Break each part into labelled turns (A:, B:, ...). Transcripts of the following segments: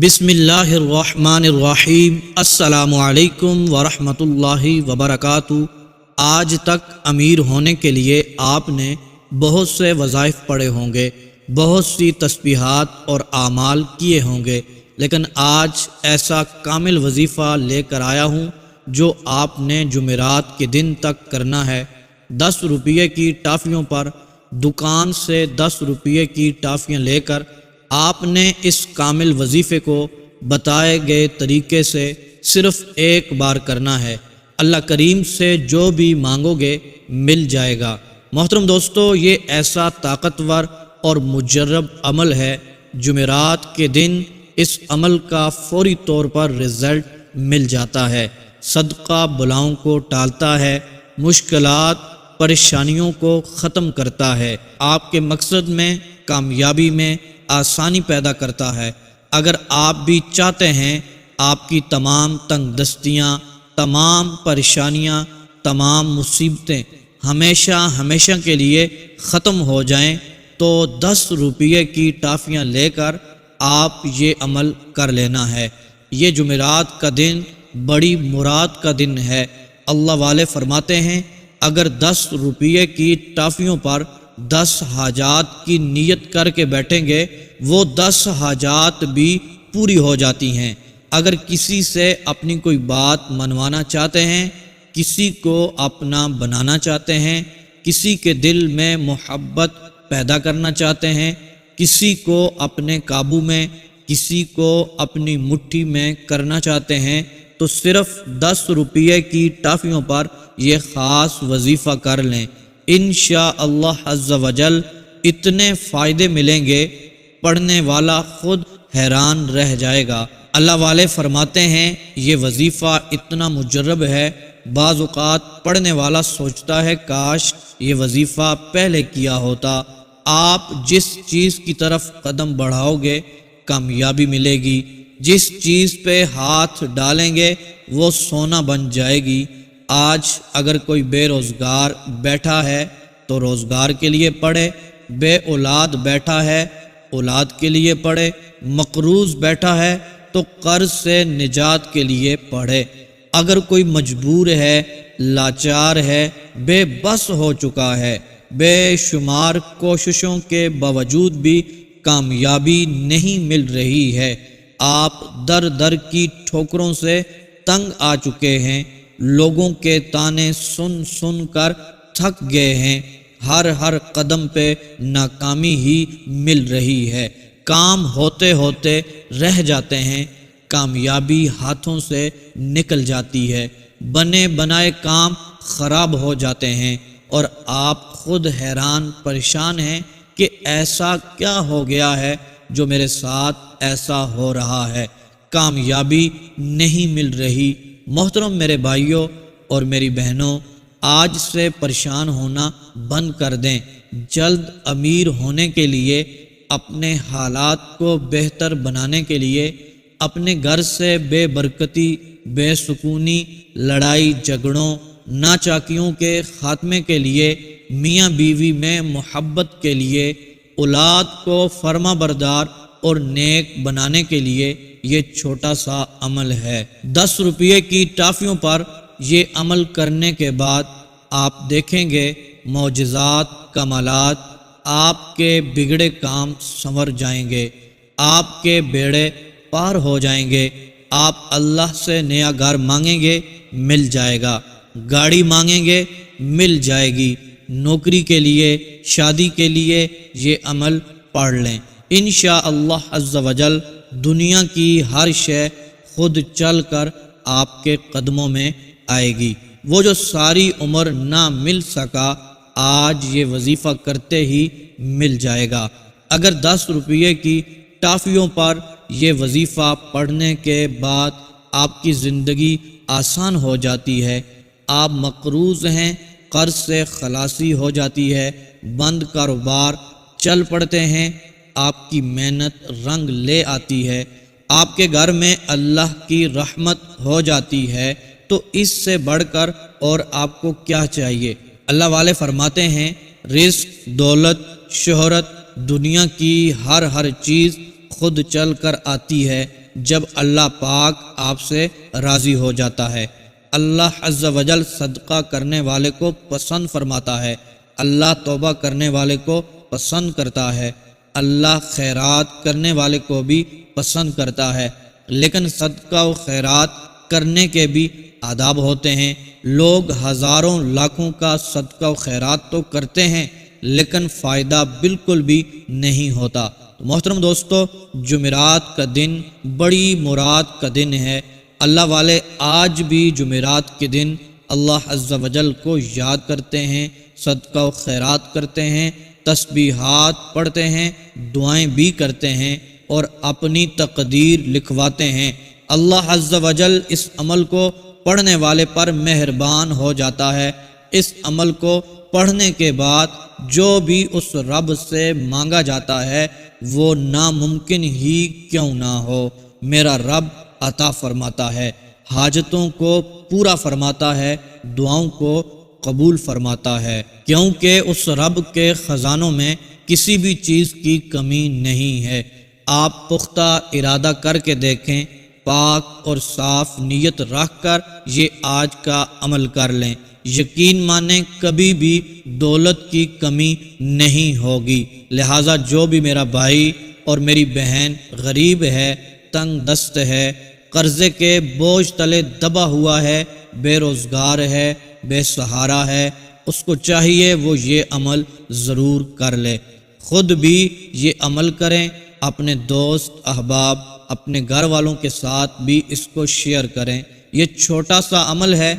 A: بسم اللہ الرحمن الرحیم۔ السلام علیکم ورحمۃ اللہ وبرکاتہ۔ آج تک امیر ہونے کے لیے آپ نے بہت سے وظائف پڑھے ہوں گے، بہت سی تسبیحات اور اعمال کیے ہوں گے، لیکن آج ایسا کامل وظیفہ لے کر آیا ہوں جو آپ نے جمعرات کے دن تک کرنا ہے۔ 10 روپے کی ٹافیوں پر دکان سے 10 روپے کی ٹافیاں لے کر آپ نے اس کامل وظیفے کو بتائے گئے طریقے سے صرف ایک بار کرنا ہے۔ اللہ کریم سے جو بھی مانگو گے مل جائے گا۔ محترم دوستو، یہ ایسا طاقتور اور مجرب عمل ہے، جمعرات کے دن اس عمل کا فوری طور پر رزلٹ مل جاتا ہے، صدقہ بلاؤں کو ٹالتا ہے، مشکلات پریشانیوں کو ختم کرتا ہے، آپ کے مقصد میں کامیابی میں آسانی پیدا کرتا ہے۔ اگر آپ بھی چاہتے ہیں آپ کی تمام تنگ دستیاں، تمام پریشانیاں، تمام مصیبتیں ہمیشہ کے لیے ختم ہو جائیں تو 10 روپے کی ٹافیاں لے کر آپ یہ عمل کر لینا ہے۔ یہ جمعرات کا دن بڑی مراد کا دن ہے۔ اللہ والے فرماتے ہیں اگر 10 روپے کی ٹافیوں پر 10 حاجات کی نیت کر کے بیٹھیں گے، وہ 10 حاجات بھی پوری ہو جاتی ہیں۔ اگر کسی سے اپنی کوئی بات منوانا چاہتے ہیں، کسی کو اپنا بنانا چاہتے ہیں، کسی کے دل میں محبت پیدا کرنا چاہتے ہیں، کسی کو اپنے قابو میں، کسی کو اپنی مٹھی میں کرنا چاہتے ہیں، تو صرف 10 روپے کی ٹافیوں پر یہ خاص وظیفہ کر لیں۔ انشاءاللہ عز و جل اتنے فائدے ملیں گے، پڑھنے والا خود حیران رہ جائے گا۔ اللہ والے فرماتے ہیں یہ وظیفہ اتنا مجرب ہے، بعض اوقات پڑھنے والا سوچتا ہے کاش یہ وظیفہ پہلے کیا ہوتا۔ آپ جس چیز کی طرف قدم بڑھاؤ گے کامیابی ملے گی، جس چیز پہ ہاتھ ڈالیں گے وہ سونا بن جائے گی۔ آج اگر کوئی بے روزگار بیٹھا ہے تو روزگار کے لیے پڑھے، بے اولاد بیٹھا ہے اولاد کے لیے پڑھے، مقروض بیٹھا ہے تو قرض سے نجات کے لیے پڑھے۔ اگر کوئی مجبور ہے، لاچار ہے، بے بس ہو چکا ہے، بے شمار کوششوں کے باوجود بھی کامیابی نہیں مل رہی ہے، آپ در در کی ٹھوکروں سے تنگ آ چکے ہیں، لوگوں کے تانے سن سن کر تھک گئے ہیں، ہر قدم پہ ناکامی ہی مل رہی ہے، کام ہوتے ہوتے رہ جاتے ہیں، کامیابی ہاتھوں سے نکل جاتی ہے، بنے بنائے کام خراب ہو جاتے ہیں، اور آپ خود حیران پریشان ہیں کہ ایسا کیا ہو گیا ہے جو میرے ساتھ ایسا ہو رہا ہے، کامیابی نہیں مل رہی۔ محترم میرے بھائیوں اور میری بہنوں، آج سے پریشان ہونا بند کر دیں۔ جلد امیر ہونے کے لیے، اپنے حالات کو بہتر بنانے کے لیے، اپنے گھر سے بے برکتی، بے سکونی، لڑائی جھگڑوں، ناچاکیوں کے خاتمے کے لیے، میاں بیوی میں محبت کے لیے، اولاد کو فرما بردار اور نیک بنانے کے لیے یہ چھوٹا سا عمل ہے۔ 10 روپے کی ٹافیوں پر یہ عمل کرنے کے بعد آپ دیکھیں گے معجزات، کمالات، آپ کے بگڑے کام سنور جائیں گے، آپ کے بیڑے پار ہو جائیں گے، آپ اللہ سے نیا گھر مانگیں گے مل جائے گا، گاڑی مانگیں گے مل جائے گی، نوکری کے لیے، شادی کے لیے یہ عمل پڑھ لیں۔ انشاءاللہ عز و جل دنیا کی ہر شے خود چل کر آپ کے قدموں میں آئے گی۔ وہ جو ساری عمر نہ مل سکا آج یہ وظیفہ کرتے ہی مل جائے گا۔ اگر 10 روپے کی ٹافیوں پر یہ وظیفہ پڑھنے کے بعد آپ کی زندگی آسان ہو جاتی ہے، آپ مقروض ہیں، قرض سے خلاصی ہو جاتی ہے، بند کاروبار چل پڑتے ہیں، آپ کی محنت رنگ لے آتی ہے، آپ کے گھر میں اللہ کی رحمت ہو جاتی ہے، تو اس سے بڑھ کر اور آپ کو کیا چاہیے؟ اللہ والے فرماتے ہیں رزق، دولت، شہرت، دنیا کی ہر چیز خود چل کر آتی ہے، جب اللہ پاک آپ سے راضی ہو جاتا ہے۔ اللہ عز و جل صدقہ کرنے والے کو پسند فرماتا ہے، اللہ توبہ کرنے والے کو پسند کرتا ہے، اللہ خیرات کرنے والے کو بھی پسند کرتا ہے۔ لیکن صدقہ و خیرات کرنے کے بھی آداب ہوتے ہیں۔ لوگ ہزاروں لاکھوں کا صدقہ و خیرات تو کرتے ہیں لیکن فائدہ بالکل بھی نہیں ہوتا۔ تو محترم دوستو، جمعرات کا دن بڑی مراد کا دن ہے۔ اللہ والے آج بھی جمعرات کے دن اللہ عز و جل کو یاد کرتے ہیں، صدقہ و خیرات کرتے ہیں، تسبیحات پڑھتے ہیں، دعائیں بھی کرتے ہیں اور اپنی تقدیر لکھواتے ہیں۔ اللہ عز و جل اس عمل کو پڑھنے والے پر مہربان ہو جاتا ہے۔ اس عمل کو پڑھنے کے بعد جو بھی اس رب سے مانگا جاتا ہے وہ ناممکن ہی کیوں نہ ہو، میرا رب عطا فرماتا ہے، حاجتوں کو پورا فرماتا ہے، دعاؤں کو قبول فرماتا ہے، کیونکہ اس رب کے خزانوں میں کسی بھی چیز کی کمی نہیں ہے۔ آپ پختہ ارادہ کر کے دیکھیں، پاک اور صاف نیت رکھ کر یہ آج کا عمل کر لیں، یقین مانیں کبھی بھی دولت کی کمی نہیں ہوگی۔ لہٰذا جو بھی میرا بھائی اور میری بہن غریب ہے، تنگ دست ہے، قرضے کے بوجھ تلے دبا ہوا ہے، بے روزگار ہے، بے سہارا ہے، اس کو چاہیے وہ یہ عمل ضرور کر لے، خود بھی یہ عمل کریں، اپنے دوست احباب اپنے گھر والوں کے ساتھ بھی اس کو شیئر کریں۔ یہ چھوٹا سا عمل ہے،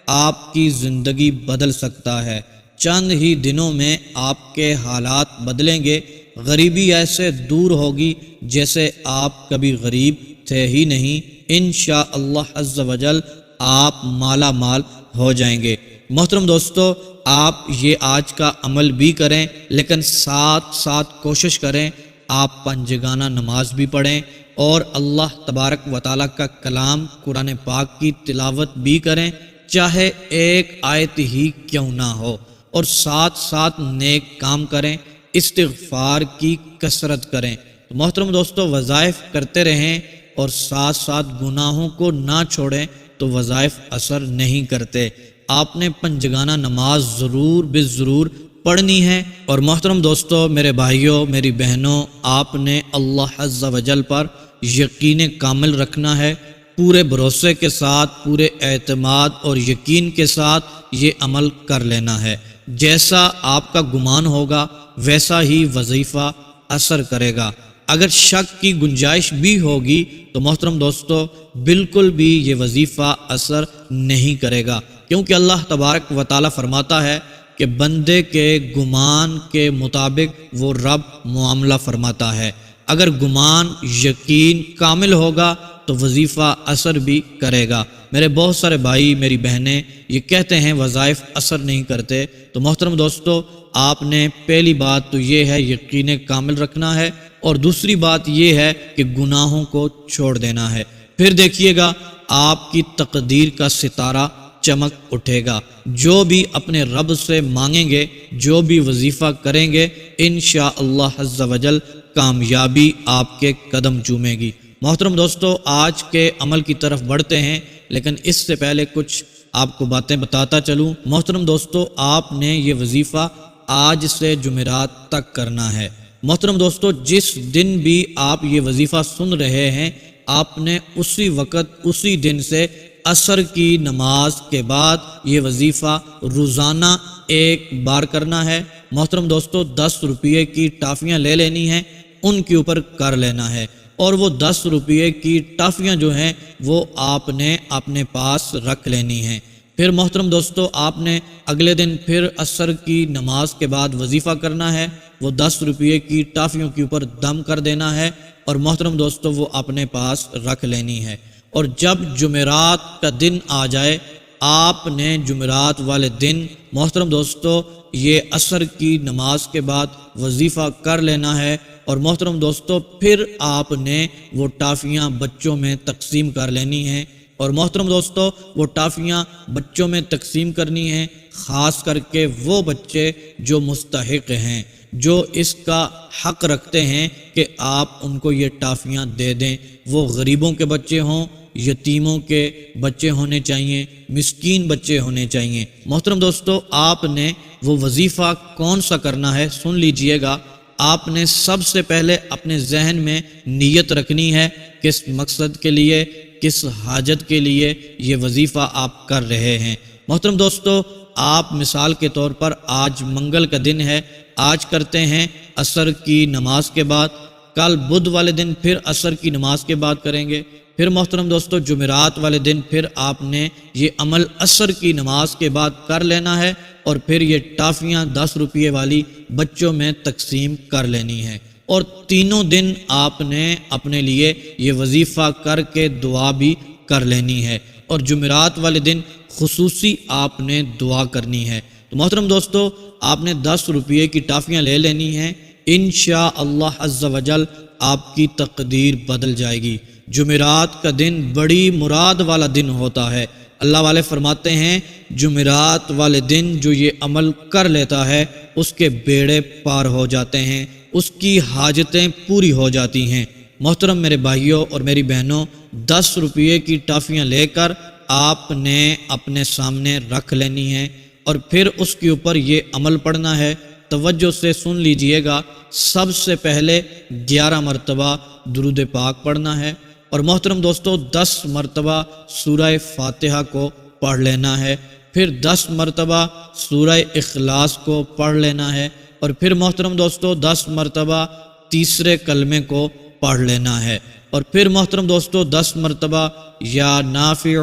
A: آپ کی زندگی بدل سکتا ہے۔ چند ہی دنوں میں آپ کے حالات بدلیں گے، غریبی ایسے دور ہوگی جیسے آپ کبھی غریب تھے ہی نہیں۔ انشاءاللہ عز و جل آپ مالا مال ہو جائیں گے۔ محترم دوستو، آپ یہ آج کا عمل بھی کریں لیکن ساتھ ساتھ کوشش کریں آپ پنجگانہ نماز بھی پڑھیں اور اللہ تبارک و تعالیٰ کا کلام قرآن پاک کی تلاوت بھی کریں، چاہے ایک آیت ہی کیوں نہ ہو، اور ساتھ ساتھ نیک کام کریں، استغفار کی کثرت کریں۔ تو محترم دوستو، وظائف کرتے رہیں اور ساتھ ساتھ گناہوں کو نہ چھوڑیں تو وظائف اثر نہیں کرتے۔ آپ نے پنجگانہ نماز ضرور ضرور پڑھنی ہے۔ اور محترم دوستو، میرے بھائیوں میری بہنوں، آپ نے اللہ عز و جل پر یقین کامل رکھنا ہے، پورے بھروسے کے ساتھ، پورے اعتماد اور یقین کے ساتھ یہ عمل کر لینا ہے۔ جیسا آپ کا گمان ہوگا ویسا ہی وظیفہ اثر کرے گا۔ اگر شک کی گنجائش بھی ہوگی تو محترم دوستو بالکل بھی یہ وظیفہ اثر نہیں کرے گا، کیونکہ اللہ تبارک و تعالیٰ فرماتا ہے کہ بندے کے گمان کے مطابق وہ رب معاملہ فرماتا ہے۔ اگر گمان یقین کامل ہوگا تو وظیفہ اثر بھی کرے گا۔ میرے بہت سارے بھائی میری بہنیں یہ کہتے ہیں وظائف اثر نہیں کرتے، تو محترم دوستو آپ نے پہلی بات تو یہ ہے یقین کامل رکھنا ہے، اور دوسری بات یہ ہے کہ گناہوں کو چھوڑ دینا ہے۔ پھر دیکھیے گا آپ کی تقدیر کا ستارہ چمک اٹھے گا۔ جو بھی اپنے رب سے مانگیں گے، جو بھی وظیفہ کریں گے، انشاءاللہ عز و جل کامیابی آپ کے قدم چومے گی۔ محترم دوستو، آج کے عمل کی طرف بڑھتے ہیں، لیکن اس سے پہلے کچھ آپ کو باتیں بتاتا چلوں۔ محترم دوستو، آپ نے یہ وظیفہ آج سے جمعرات تک کرنا ہے۔ محترم دوستو، جس دن بھی آپ یہ وظیفہ سن رہے ہیں، آپ نے اسی وقت اسی دن سے عصر کی نماز کے بعد یہ وظیفہ روزانہ ایک بار کرنا ہے۔ محترم دوستو، 10 روپے کی ٹافیاں لے لینی ہیں، ان کے اوپر کر لینا ہے، اور وہ 10 روپے کی ٹافیاں جو ہیں وہ آپ نے اپنے پاس رکھ لینی ہیں۔ پھر محترم دوستو، آپ نے اگلے دن پھر عصر کی نماز کے بعد وظیفہ کرنا ہے، وہ 10 روپے کی ٹافیوں کے اوپر دم کر دینا ہے، اور محترم دوستو وہ اپنے پاس رکھ لینی ہے۔ اور جب جمعرات کا دن آ جائے، آپ نے جمعرات والے دن محترم دوستو یہ عصر کی نماز کے بعد وظیفہ کر لینا ہے، اور محترم دوستو پھر آپ نے وہ ٹافیاں بچوں میں تقسیم کر لینی ہیں۔ اور محترم دوستو وہ ٹافیاں بچوں میں تقسیم کرنی ہیں، خاص کر کے وہ بچے جو مستحق ہیں۔ جو اس کا حق رکھتے ہیں کہ آپ ان کو یہ ٹافیاں دے دیں، وہ غریبوں کے بچے ہوں، یتیموں کے بچے ہونے چاہیے، مسکین بچے ہونے چاہیے۔ محترم دوستو، آپ نے وہ وظیفہ کون سا کرنا ہے سن لیجئے گا۔ آپ نے سب سے پہلے اپنے ذہن میں نیت رکھنی ہے، کس مقصد کے لیے، کس حاجت کے لیے یہ وظیفہ آپ کر رہے ہیں۔ محترم دوستو، آپ مثال کے طور پر آج منگل کا دن ہے، آج کرتے ہیں عصر کی نماز کے بعد، کل بدھ والے دن پھر عصر کی نماز کے بعد کریں گے، پھر محترم دوستو جمعرات والے دن پھر آپ نے یہ عمل عصر کی نماز کے بعد کر لینا ہے، اور پھر یہ ٹافیاں 10 روپے والی بچوں میں تقسیم کر لینی ہے، اور تینوں دن آپ نے اپنے لیے یہ وظیفہ کر کے دعا بھی کر لینی ہے، اور جمعرات والے دن خصوصی آپ نے دعا کرنی ہے۔ تو محترم دوستو، آپ نے 10 روپے کی ٹافیاں لے لینی ہیں، انشاءاللہ عز و جل آپ کی تقدیر بدل جائے گی۔ جمعرات کا دن بڑی مراد والا دن ہوتا ہے۔ اللہ والے فرماتے ہیں جمعرات والے دن جو یہ عمل کر لیتا ہے اس کے بیڑے پار ہو جاتے ہیں، اس کی حاجتیں پوری ہو جاتی ہیں۔ محترم میرے بھائیوں اور میری بہنوں، 10 روپے کی ٹافیاں لے کر آپ نے اپنے سامنے رکھ لینی ہے، اور پھر اس کے اوپر یہ عمل پڑھنا ہے۔ توجہ سے سن لیجئے گا، سب سے پہلے 11 مرتبہ درود پاک پڑھنا ہے، اور محترم دوستو 10 مرتبہ سورہ فاتحہ کو پڑھ لینا ہے، پھر 10 مرتبہ سورہ اخلاص کو پڑھ لینا ہے، اور پھر محترم دوستو 10 مرتبہ تیسرے کلمے کو پڑھ لینا ہے، اور پھر محترم دوستو 10 مرتبہ یا نافع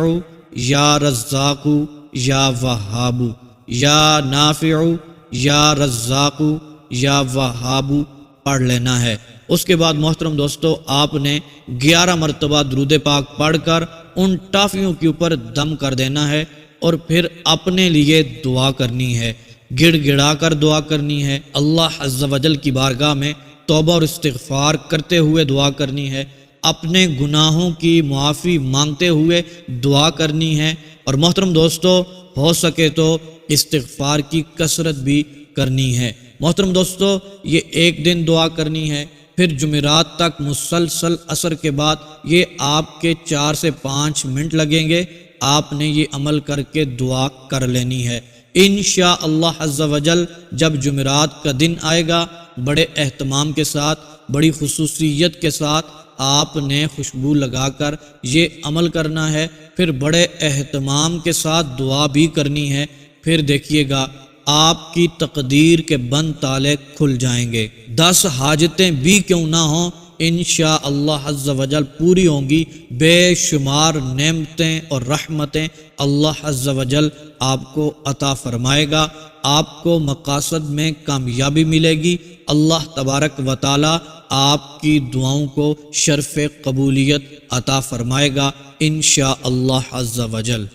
A: یا رزاق یا وہاب، یا نافع یا رزاق یا وہاب پڑھ لینا ہے۔ اس کے بعد محترم دوستو آپ نے 11 مرتبہ درود پاک پڑھ کر ان ٹافیوں کے اوپر دم کر دینا ہے، اور پھر اپنے لیے دعا کرنی ہے، گڑ گڑا کر دعا کرنی ہے، اللہ عز و جل کی بارگاہ میں توبہ اور استغفار کرتے ہوئے دعا کرنی ہے، اپنے گناہوں کی معافی مانگتے ہوئے دعا کرنی ہے، اور محترم دوستو ہو سکے تو استغفار کی کثرت بھی کرنی ہے۔ محترم دوستو یہ ایک دن دعا کرنی ہے، پھر جمعرات تک مسلسل عصر کے بعد یہ آپ کے 4 سے 5 منٹ لگیں گے، آپ نے یہ عمل کر کے دعا کر لینی ہے۔ انشاءاللہ عز و جل جب جمعرات کا دن آئے گا، بڑے اہتمام کے ساتھ، بڑی خصوصیت کے ساتھ آپ نے خوشبو لگا کر یہ عمل کرنا ہے، پھر بڑے اہتمام کے ساتھ دعا بھی کرنی ہے، پھر دیکھیے گا آپ کی تقدیر کے بند تالے کھل جائیں گے۔ 10 حاجتیں بھی کیوں نہ ہوں، انشاءاللہ عز و جل پوری ہوں گی۔ بے شمار نعمتیں اور رحمتیں اللہ عز و جل آپ کو عطا فرمائے گا، آپ کو مقاصد میں کامیابی ملے گی۔ اللہ تبارک و تعالی آپ کی دعاؤں کو شرف قبولیت عطا فرمائے گا انشاءاللہ عز و جل۔